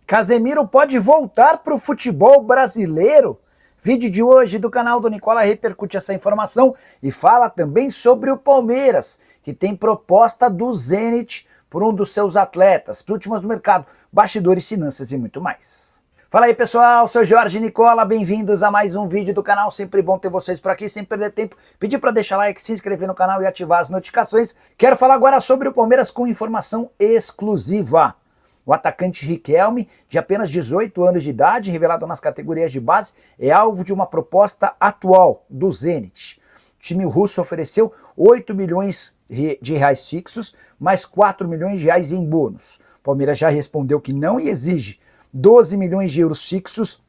Casemiro pode voltar para o futebol brasileiro? Vídeo de hoje do canal do Nicola repercute essa informação e fala também sobre o Palmeiras, que tem proposta do Zenit por um dos seus atletas, últimas do mercado, bastidores, finanças e muito mais. Fala aí pessoal, sou Jorge Nicola, bem-vindos a mais um vídeo do canal, sempre bom ter vocês por aqui, sem perder tempo, pedir para deixar like, se inscrever no canal e ativar as notificações. Quero falar agora sobre o Palmeiras com informação exclusiva. O atacante Riquelme, de apenas 18 anos de idade, revelado nas categorias de base, é alvo de uma proposta atual do Zenit. O time russo ofereceu 8 milhões de reais fixos, mais 4 milhões de reais em bônus. O Palmeiras já respondeu que não e exige 12 milhões de euros fixos,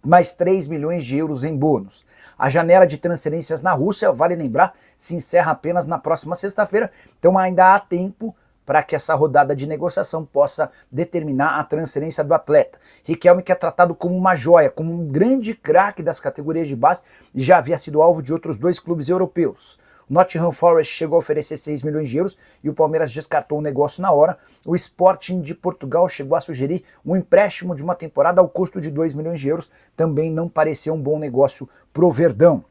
mais 3 milhões de euros em bônus. A janela de transferências na Rússia, vale lembrar, se encerra apenas na próxima sexta-feira, então ainda há tempo para que essa rodada de negociação possa determinar a transferência do atleta. Riquelme, que é tratado como uma joia, como um grande craque das categorias de base, e já havia sido alvo de outros dois clubes europeus. O Nottingham Forest chegou a oferecer 6 milhões de euros e o Palmeiras descartou o negócio na hora. O Sporting de Portugal chegou a sugerir um empréstimo de uma temporada ao custo de 2 milhões de euros. Também não pareceu um bom negócio pro Verdão.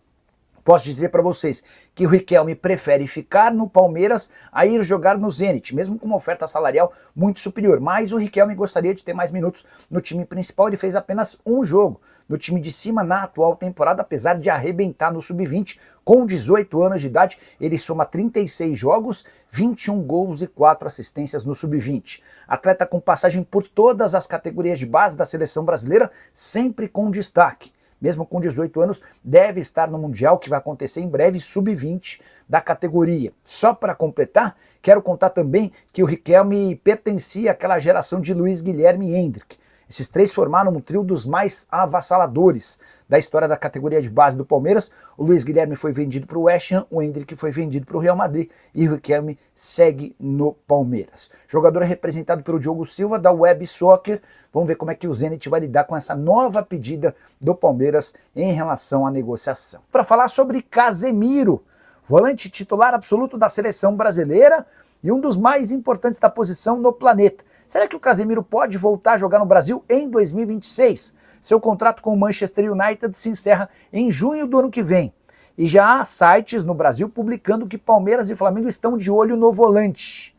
Posso dizer para vocês que o Riquelme prefere ficar no Palmeiras a ir jogar no Zenit, mesmo com uma oferta salarial muito superior. Mas o Riquelme gostaria de ter mais minutos no time principal. Ele fez apenas um jogo no time de cima na atual temporada, apesar de arrebentar no Sub-20. Com 18 anos de idade, ele soma 36 jogos, 21 gols e 4 assistências no Sub-20. Atleta com passagem por todas as categorias de base da seleção brasileira, sempre com destaque. Mesmo com 18 anos, deve estar no Mundial, que vai acontecer em breve, Sub-20 da categoria. Só para completar, quero contar também que o Riquelme pertencia àquela geração de Luiz Guilherme e Endrick. Esses três formaram um trio dos mais avassaladores da história da categoria de base do Palmeiras. O Luiz Guilherme foi vendido para o West Ham, o Endrick foi vendido para o Real Madrid e o Riquelme segue no Palmeiras. O jogador é representado pelo Diogo Silva, da Web Soccer. Vamos ver como é que o Zenit vai lidar com essa nova pedida do Palmeiras em relação à negociação. Para falar sobre Casemiro, volante titular absoluto da seleção brasileira e um dos mais importantes da posição no planeta. Será que o Casemiro pode voltar a jogar no Brasil em 2026? Seu contrato com o Manchester United se encerra em junho do ano que vem. E já há sites no Brasil publicando que Palmeiras e Flamengo estão de olho no volante.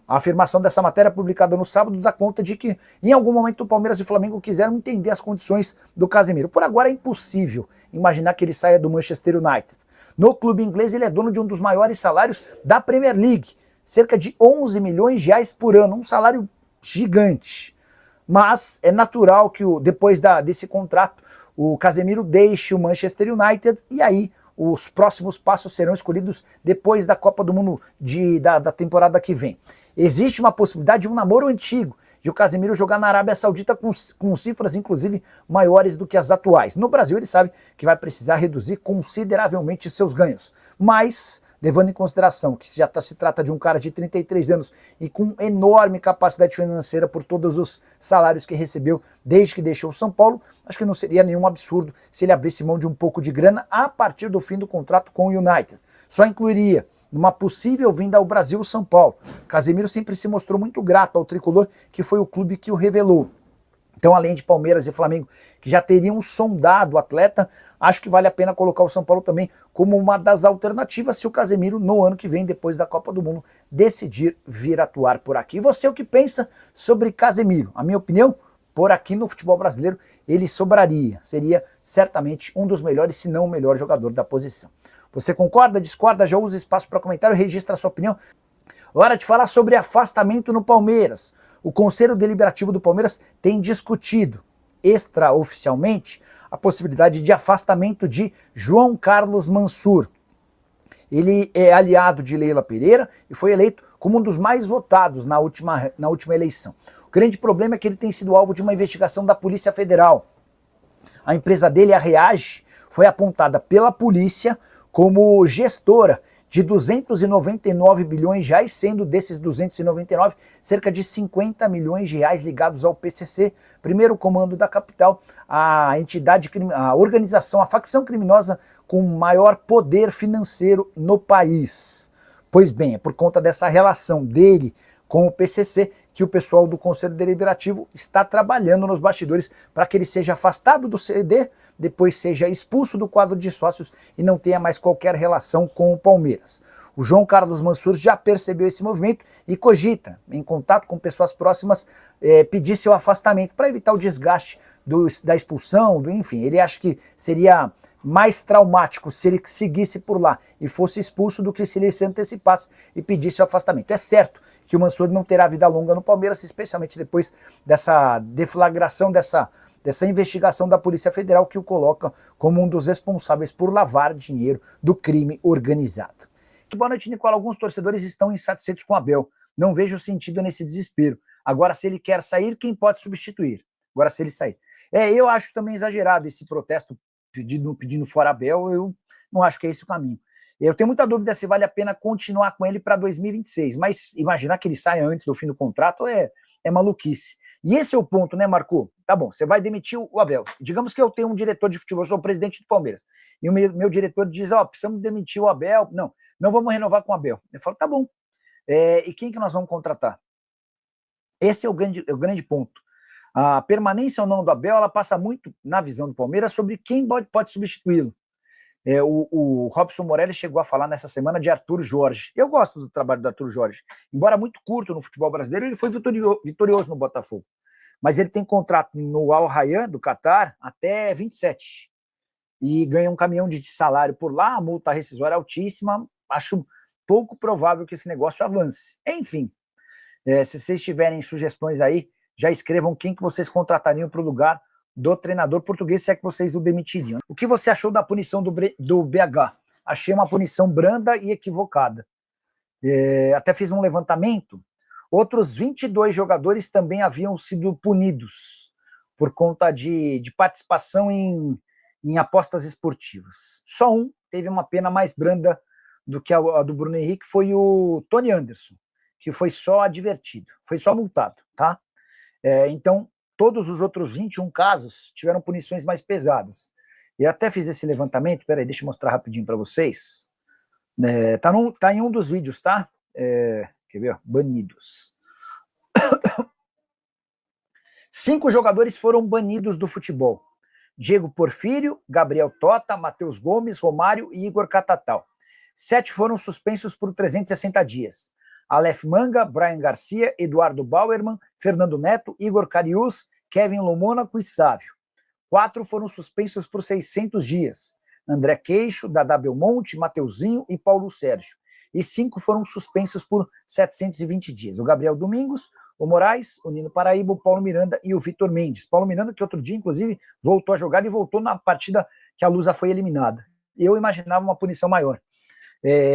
A afirmação dessa matéria, publicada no sábado, dá conta de que em algum momento o Palmeiras e o Flamengo quiseram entender as condições do Casemiro. Por agora é impossível imaginar que ele saia do Manchester United. No clube inglês ele é dono de um dos maiores salários da Premier League, cerca de 11 milhões de reais por ano, um salário gigante. Mas é natural que depois desse contrato o Casemiro deixe o Manchester United e aí os próximos passos serão escolhidos depois da Copa do Mundo da temporada que vem. Existe uma possibilidade de um namoro antigo, de o Casemiro jogar na Arábia Saudita com cifras inclusive maiores do que as atuais. No Brasil ele sabe que vai precisar reduzir consideravelmente seus ganhos, mas levando em consideração que já se trata de um cara de 33 anos e com enorme capacidade financeira por todos os salários que recebeu desde que deixou o São Paulo, acho que não seria nenhum absurdo se ele abrisse mão de um pouco de grana a partir do fim do contrato com o United. Só incluiria numa possível vinda ao Brasil o São Paulo. Casemiro sempre se mostrou muito grato ao tricolor, que foi o clube que o revelou. Então, além de Palmeiras e Flamengo, que já teriam sondado o atleta, acho que vale a pena colocar o São Paulo também como uma das alternativas se o Casemiro, no ano que vem, depois da Copa do Mundo, decidir vir atuar por aqui. E você, o que pensa sobre Casemiro? A minha opinião, por aqui no futebol brasileiro, ele sobraria. Seria certamente um dos melhores, se não o melhor jogador da posição. Você concorda, discorda? Já usa espaço para comentário, registra a sua opinião. Hora de falar sobre afastamento no Palmeiras. O Conselho Deliberativo do Palmeiras tem discutido, extraoficialmente, a possibilidade de afastamento de João Carlos Mansur. Ele é aliado de Leila Pereira e foi eleito como um dos mais votados na última eleição. O grande problema é que ele tem sido alvo de uma investigação da Polícia Federal. A empresa dele, a Reage, foi apontada pela polícia como gestora de 299 bilhões de reais, sendo desses 299, cerca de 50 milhões de reais ligados ao PCC, primeiro comando da capital, a entidade, a organização, a facção criminosa com maior poder financeiro no país. Pois bem, é por conta dessa relação dele com o PCC que o pessoal do Conselho Deliberativo está trabalhando nos bastidores para que ele seja afastado do CD, depois seja expulso do quadro de sócios e não tenha mais qualquer relação com o Palmeiras. O João Carlos Mansur já percebeu esse movimento e cogita, em contato com pessoas próximas, pedir seu afastamento para evitar o desgaste da expulsão, enfim. Ele acha que seria mais traumático se ele seguisse por lá e fosse expulso do que se ele se antecipasse e pedisse o afastamento. É certo que o Mansur não terá vida longa no Palmeiras, especialmente depois dessa deflagração, dessa investigação da Polícia Federal que o coloca como um dos responsáveis por lavar dinheiro do crime organizado. Boa noite, Nicola. Alguns torcedores estão insatisfeitos com o Abel. Não vejo sentido nesse desespero. Agora, se ele quer sair, quem pode substituir? Agora, se ele sair. Eu acho também exagerado esse protesto pedindo fora Abel. Eu não acho que é esse o caminho. Eu tenho muita dúvida se vale a pena continuar com ele para 2026, mas imaginar que ele saia antes do fim do contrato é maluquice. E esse é o ponto, né, Marco? Tá bom, você vai demitir o Abel. Digamos que eu tenho um diretor de futebol, eu sou o presidente do Palmeiras, e o meu diretor diz, precisamos demitir o Abel. Não vamos renovar com o Abel. Eu falo, tá bom. E quem que nós vamos contratar? Esse é o grande ponto. A permanência ou não do Abel, ela passa muito, na visão do Palmeiras, sobre quem pode substituí-lo. O Robson Morelli chegou a falar nessa semana de Arthur Jorge. Eu gosto do trabalho do Arthur Jorge. Embora muito curto no futebol brasileiro, ele foi vitorioso no Botafogo. Mas ele tem contrato no Al Rayyan, do Catar, até 27. E ganha um caminhão de salário por lá, a multa rescisória é altíssima. Acho pouco provável que esse negócio avance. Enfim, se vocês tiverem sugestões aí, já escrevam quem que vocês contratariam para o lugar do treinador português, se é que vocês o demitiriam. O que você achou da punição do BH? Achei uma punição branda e equivocada. Até fiz um levantamento. Outros 22 jogadores também haviam sido punidos por conta de participação em apostas esportivas. Só um teve uma pena mais branda do que a do Bruno Henrique, foi o Tony Anderson, que foi só advertido, foi só multado, tá? Então, todos os outros 21 casos tiveram punições mais pesadas. E até fiz esse levantamento, peraí, deixa eu mostrar rapidinho para vocês. Tá em um dos vídeos, tá? Quer ver? Banidos. 5 jogadores foram banidos do futebol. Diego Porfírio, Gabriel Tota, Matheus Gomes, Romário e Igor Catatal. 7 foram suspensos por 360 dias. Aleph Manga, Brian Garcia, Eduardo Bauerman, Fernando Neto, Igor Cariús, Kevin Lomônaco e Sávio. 4 foram suspensos por 600 dias. André Queixo, Dadá Belmonte, Mateuzinho e Paulo Sérgio. E 5 foram suspensos por 720 dias. O Gabriel Domingos, o Moraes, o Nino Paraíba, o Paulo Miranda e o Vitor Mendes. Paulo Miranda, que outro dia, inclusive, voltou a jogar e voltou na partida que a Lusa foi eliminada. Eu imaginava uma punição maior.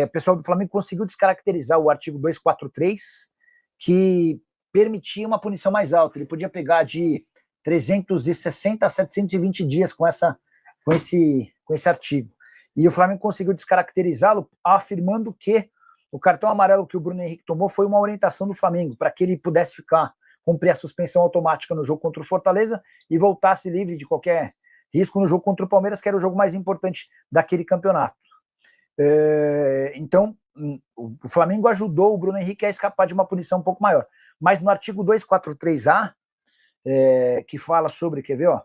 O pessoal do Flamengo conseguiu descaracterizar o artigo 243, que permitia uma punição mais alta. Ele podia pegar de 360 a 720 dias com esse artigo. E o Flamengo conseguiu descaracterizá-lo, afirmando que o cartão amarelo que o Bruno Henrique tomou foi uma orientação do Flamengo, para que ele pudesse cumprir a suspensão automática no jogo contra o Fortaleza e voltasse livre de qualquer risco no jogo contra o Palmeiras, que era o jogo mais importante daquele campeonato. Então, o Flamengo ajudou o Bruno Henrique a escapar de uma punição um pouco maior. Mas no artigo 243A, que fala sobre, quer ver, ó?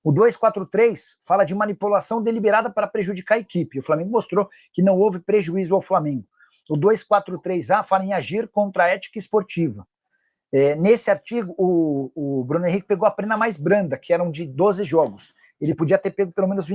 O 243 fala de manipulação deliberada para prejudicar a equipe. O Flamengo mostrou que não houve prejuízo ao Flamengo. O 243A fala em agir contra a ética esportiva. Nesse artigo, o Bruno Henrique pegou a pena mais branda, que eram de 12 jogos. Ele podia ter pego pelo menos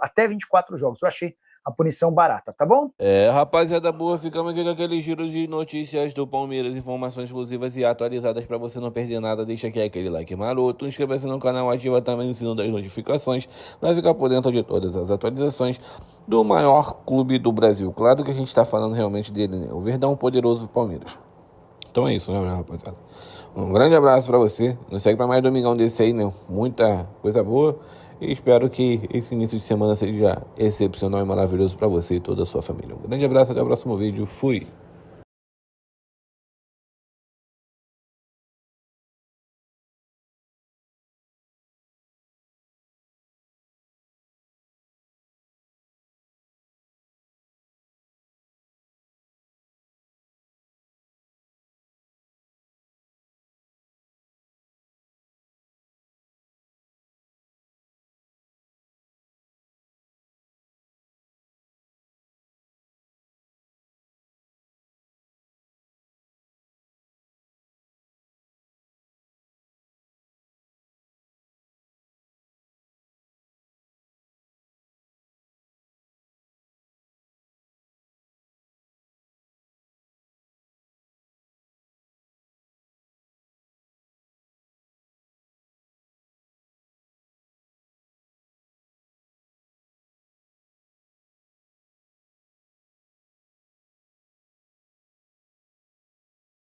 até 24 jogos. Eu achei a punição barata, tá bom? Rapaziada boa, ficamos aqui com aquele giro de notícias do Palmeiras, informações exclusivas e atualizadas para você não perder nada. Deixa aqui aquele like maroto, inscreva-se no canal, ativa também o sino das notificações para ficar por dentro de todas as atualizações do maior clube do Brasil. Claro que a gente está falando realmente dele, né? O Verdão Poderoso Palmeiras. Então é isso, né, rapaziada? Um grande abraço para você. Nos segue para mais domingão desse aí, né? Muita coisa boa. E espero que esse início de semana seja excepcional e maravilhoso para você e toda a sua família. Um grande abraço, até o próximo vídeo. Fui!